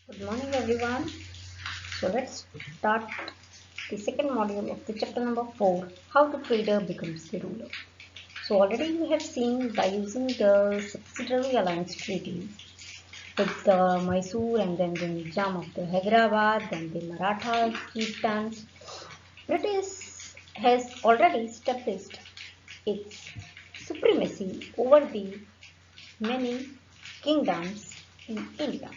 Good morning, everyone. So let's start the second module of the chapter number 4, how the trader becomes the ruler. So already we have seen by using the subsidiary alliance treaty with the Mysore and then the Nizam of the Hyderabad, then the Maratha chieftains, British has already established its supremacy over the many kingdoms in India.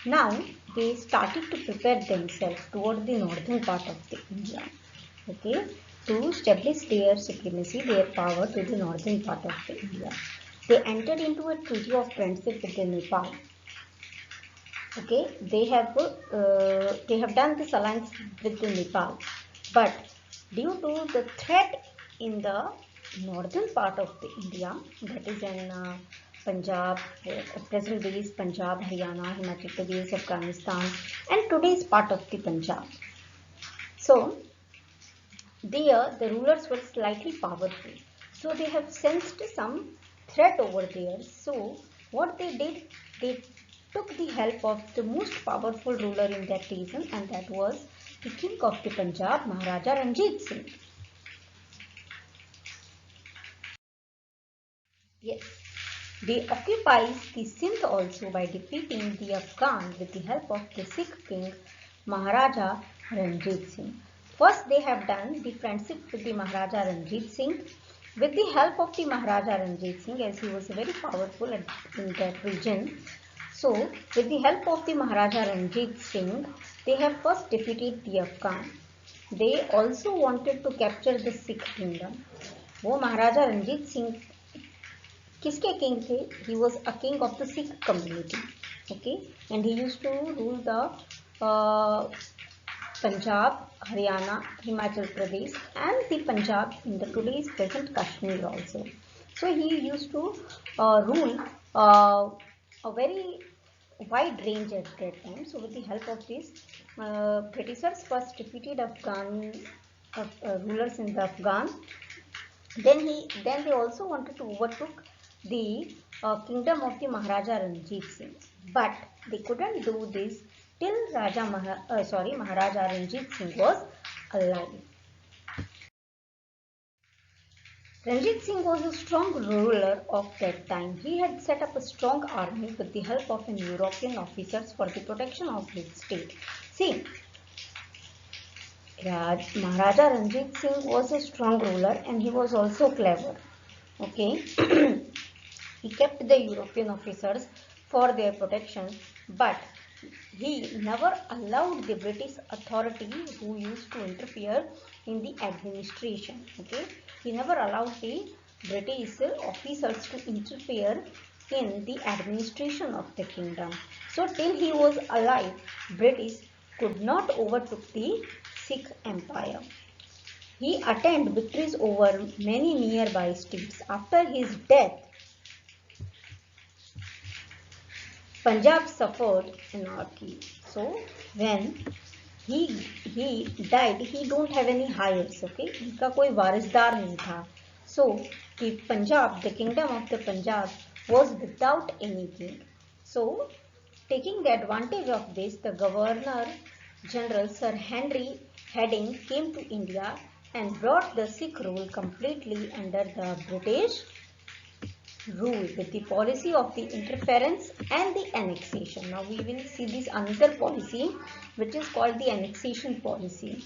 Now they started to prepare themselves toward the northern part of the India, okay, to establish their supremacy, their power to the northern part of the India. They entered into a treaty of friendship with the Nepal. Okay, they have done this alliance with the Nepal, but due to the threat in the northern part of the India, that is in Punjab, present days Punjab, Haryana, Himachal Pradesh, Afghanistan, and today's part of the Punjab. So there the rulers were slightly powerful, so they have sensed some threat over there. So what they did, they took the help of the most powerful ruler in that region, and that was the king of the Punjab, Maharaja Ranjit Singh. Yes, they occupied the Sindh also by defeating the Afghan with the help of the Sikh king Maharaja Ranjit Singh. First they have done the friendship with the Maharaja Ranjit Singh with the help of the Maharaja Ranjit Singh, as he was very powerful in that region. So with the help of the Maharaja Ranjit Singh, they have first defeated the Afghan. They also wanted to capture the Sikh kingdom. वो महाराजा रंजीत सिंह किसके king थे? He was a king of the Sikh community, okay, and he used to rule the Punjab, Haryana, Himachal Pradesh, and the Punjab in the today's present Kashmir also. So he used to rule a very wide range at that time. So with the help of this, Britishers first defeated Afghan rulers in the Afghan. Then they also wanted to overtook the kingdom of the Maharaja Ranjit Singh, but they couldn't do this till Maharaja Ranjit Singh was alive. Ranjit Singh was a strong ruler of that time. He had set up a strong army with the help of an European officers for the protection of his state. See, Maharaja Ranjit Singh was a strong ruler and he was also clever. Okay, he kept the European officers for their protection, but he never allowed the British authority who used to interfere in the administration. Okay, he never allowed the British officers to interfere in the administration of the kingdom. So till he was alive, British could not overtook the Sikh Empire. He attained victories over many nearby states. After his death, Punjab suffered anarchy. So when he he died, he don't have any heirs. Okay, इनका कोई वारिसदार नहीं था. So the Punjab, the kingdom of the Punjab, was without any king. So taking the advantage of this, the Governor General Sir Henry Heading came to India and brought the Sikh rule completely under the British rule with the policy of the interference and the annexation. Now we will see this another policy which is called the annexation policy.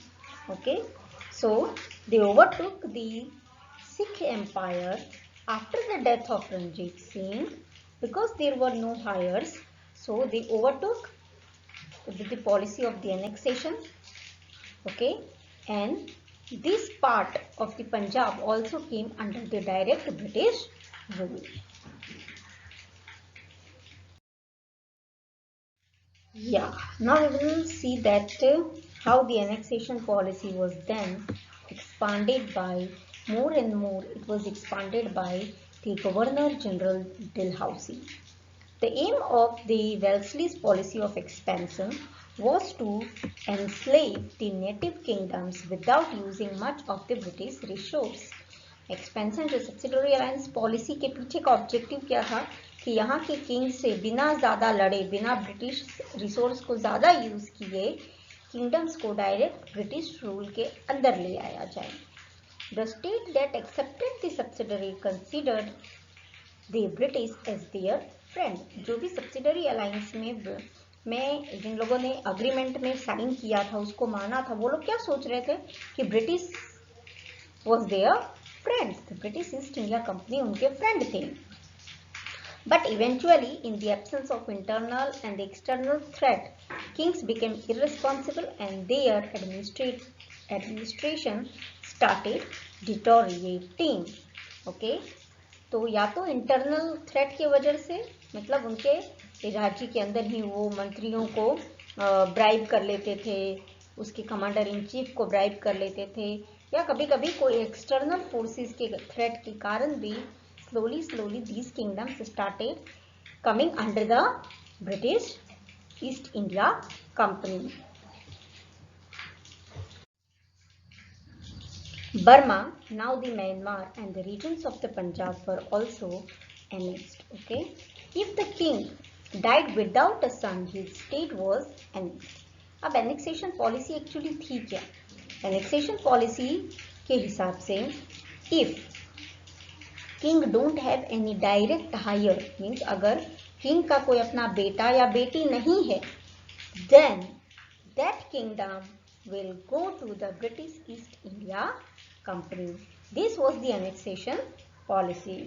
Okay, so they overtook the Sikh Empire after the death of Ranjit Singh because there were no heirs. So they overtook with the policy of the annexation. Okay, and this part of the Punjab also came under the direct British rule. Yeah, now we will see that how the annexation policy was then expanded by more and more. It was expanded by the Governor General Dalhousie. The aim of the Wellesley's policy of expansion was to enslave the native kingdoms without using much of the British resource. Expansion जो subsidiary alliance policy के पीछे का objective क्या था कि यहाँ के king से बिना ज़्यादा लड़े, बिना ब्रिटिश रिसोर्स को ज़्यादा यूज़ किए किंगडम्स को डायरेक्ट ब्रिटिश रूल के अंदर ले आया जाए. The state that accepted the subsidiary considered the British as their friend. जो भी सब्सिडरी अलायंस में जिन लोगों ने अग्रीमेंट में साइन किया था, उसको माना था, वो लोग क्या सोच रहे थे कि British was their friends. The British East India Company उनके फ्रेंड थे. But eventually, in the absence of internal and external threat, kings became irresponsible and their administration started deteriorating. Okay? तो या तो इंटरनल थ्रेट की वजह से, मतलब उनके राज्य के अंदर ही वो मंत्रियों को ब्राइब कर लेते थे, उसके कमांडर इन चीफ को ब्राइब कर लेते थे, या कभी कभी कोई एक्सटर्नल फोर्सेस के थ्रेट के कारण भी slowly these kingdoms started coming under the British East India Company. Burma, now the Myanmar and the regions of the Punjab were also annexed. Okay, if the king died without a son, his state was annexed. अब annexation policy actually थी क्या? Annexation policy के हिसाब से if king don't have any direct heir, means अगर किंग का कोई अपना बेटा या बेटी नहीं है, then that kingdom will go to the British East India Company. This was the annexation policy.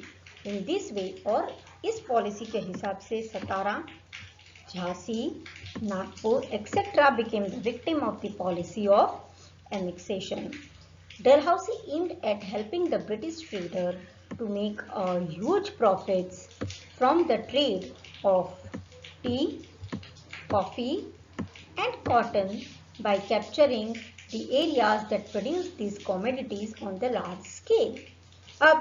In this way, और इस पॉलिसी के हिसाब से Satara, Jhansi, Nagpur etcetera became the victim of the policy of annexation. Dalhousie aimed at helping the British trader to make huge profits from the trade of tea, coffee and cotton by capturing the areas that produce these commodities on the large scale. अब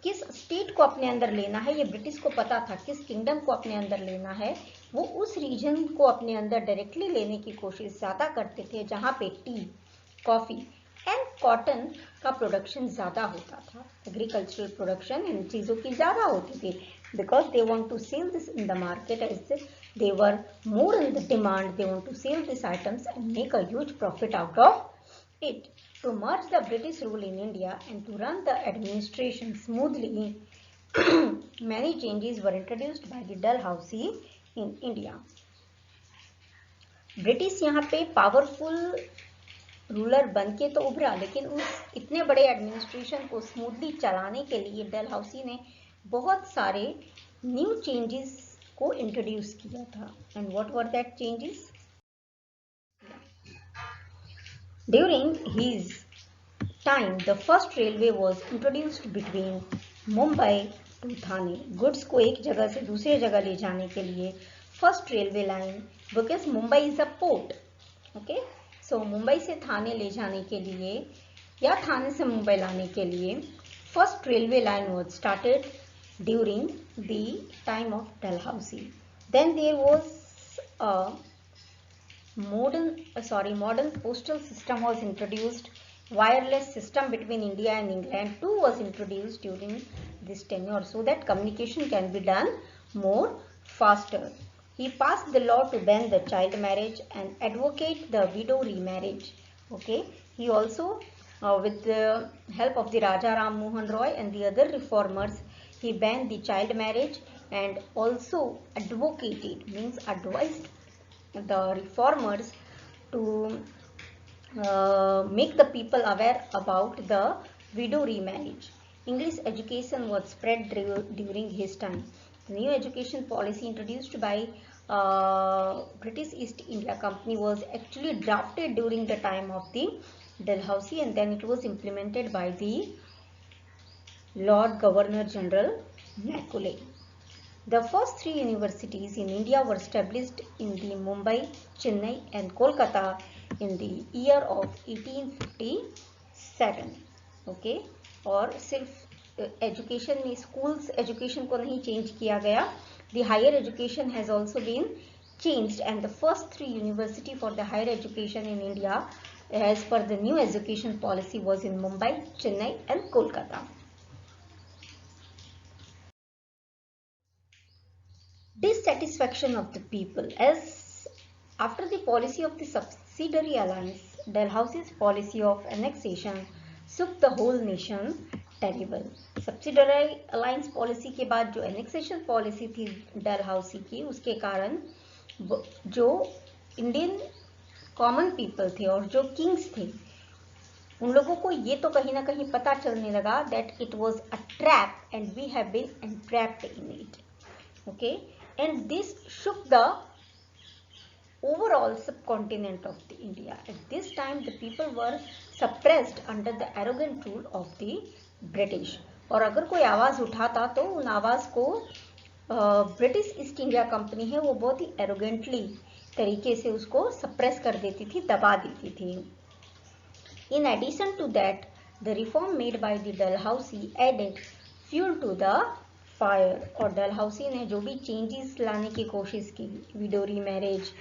किस state को अपने अंदर लेना है, ये British को पता था. किस किंगडम को अपने अंदर लेना है, वो उस रीजन को अपने अंदर डायरेक्टली लेने की कोशिश ज़्यादा करते थे जहाँ पे टी, कॉफ़ी एंड कॉटन का प्रोडक्शन ज़्यादा होता था. एग्रीकल्चरल प्रोडक्शन इन चीज़ों की ज़्यादा होती थी, because they want to sell this in the market as they were more in the demand. They want to sell this items and make a huge profit out of it. To merge the British rule in India and to run the administration smoothly, many changes were introduced by the Dalhousie in India. British यहाँ पे powerful ruler बन के तो उभरा, लेकिन उस इतने बड़े एडमिनिस्ट्रेशन को स्मूथली चलाने के लिए डलहौसी ने बहुत सारे न्यू चेंजेस को इंट्रोड्यूस किया था. And what were that changes? During his time, the first railway was introduced between Mumbai to Thane. Goods को एक जगह से दूसरे जगह ले जाने के लिए first railway line, because Mumbai is a port. Okay, so Mumbai से थाने ले जाने के लिए या थाने से मुंबई लाने के लिए first railway line was started during the time of Dalhousie. Then there was a modern postal system was introduced. Wireless system between India and England too was introduced during this tenure, so that communication can be done more faster. He passed the law to ban the child marriage and advocate the widow remarriage. Okay, he also with the help of the Raja Ram Mohan Roy and the other reformers, he banned the child marriage and also advocated, means advised the reformers to make the people aware about the widow remarriage. English education was spread during his time. The new education policy introduced by British East India Company was actually drafted during the time of the Dalhousie, and then it was implemented by the Lord Governor General Macaulay. The first three universities in India were established in the Mumbai, Chennai and Kolkata in the year of 1857. Okay, और सिर्फ education में schools education को नहीं change किया गया, the higher education has also been changed, and the first three university for the higher education in India as per the new education policy was in Mumbai, Chennai and Kolkata. Dissatisfaction of the people. As after the policy of the subsidiary alliance, Dalhousie's policy of annexation shook the whole nation terrible. Subsidiary alliance policy के बाद जो annexation policy थी डलहाउसी की, उसके कारण जो Indian common people थे और जो किंग्स थे, उन लोगों को ये तो कहीं ना कहीं पता चलने लगा that it was a trap and we have been entrapped in it. Okay, and this shook the overall subcontinent of the India. At this time the people were suppressed under the arrogant rule of the British. और अगर कोई आवाज उठाता तो उन आवाज को British East India company है वो बहुत ही एरोगेंटली तरीके से उसको सप्रेस कर देती थी, दबा देती थी. In addition to that, the reform made by the Dalhousie added fuel to the fire. और डलहाउसी ने जो भी चेंजेस लाने की कोशिश की, window remarriage,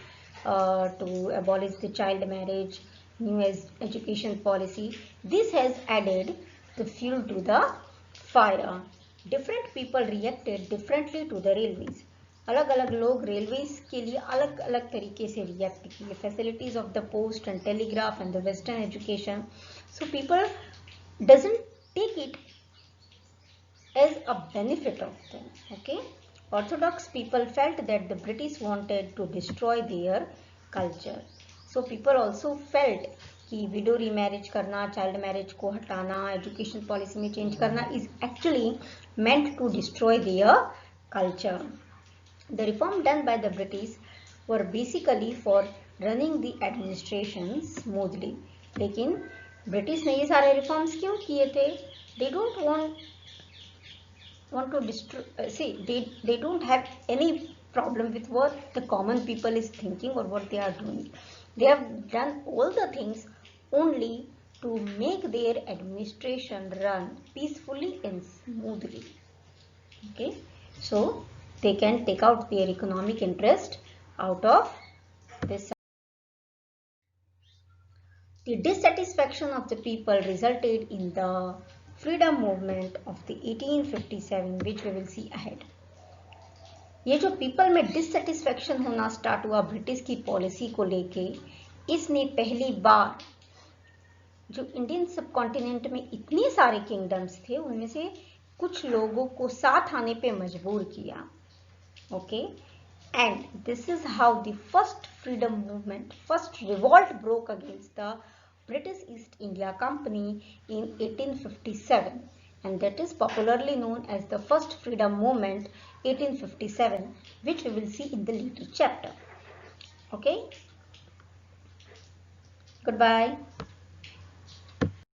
to abolish the child marriage, new education policy, this has added the fuel to the fire. Different people reacted differently to the railways. अलग अलग लोग रेलवेज के लिए अलग अलग तरीके से रिएक्ट किए. Facilities of the post and telegraph and the western education, so people doesn't take it as a benefit of them. Okay, orthodox people felt that the British wanted to destroy their culture. So people also felt कि window remarriage करना, child marriage को हटाना, education policy में change करना is actually meant to destroy their culture. The reform done by the British were basically for running the administration smoothly. लेकिन British ने ये सारे रिफॉर्म्स क्यों किए थे? They don't want to destroy, they don't have any problem with what the common people is thinking or what they are doing. They have done all the things only to make their administration run peacefully and smoothly. Okay, so they can take out their economic interest out of this. The dissatisfaction of the people resulted in the freedom movement of the 1857, which we will see ahead. ये जो people में dissatisfaction होना start हुआ British की policy को लेके, इसने पहली बार जो इंडियन सबकॉन्टिनेंट में इतने सारे किंगडम्स थे उनमें से कुछ लोगों को साथ आने पे मजबूर किया. Okay, and this is how the first freedom movement, first revolt broke against the British East India Company in 1857, and that is popularly known as the First Freedom Movement 1857, which we will see in the later chapter. Okay, goodbye.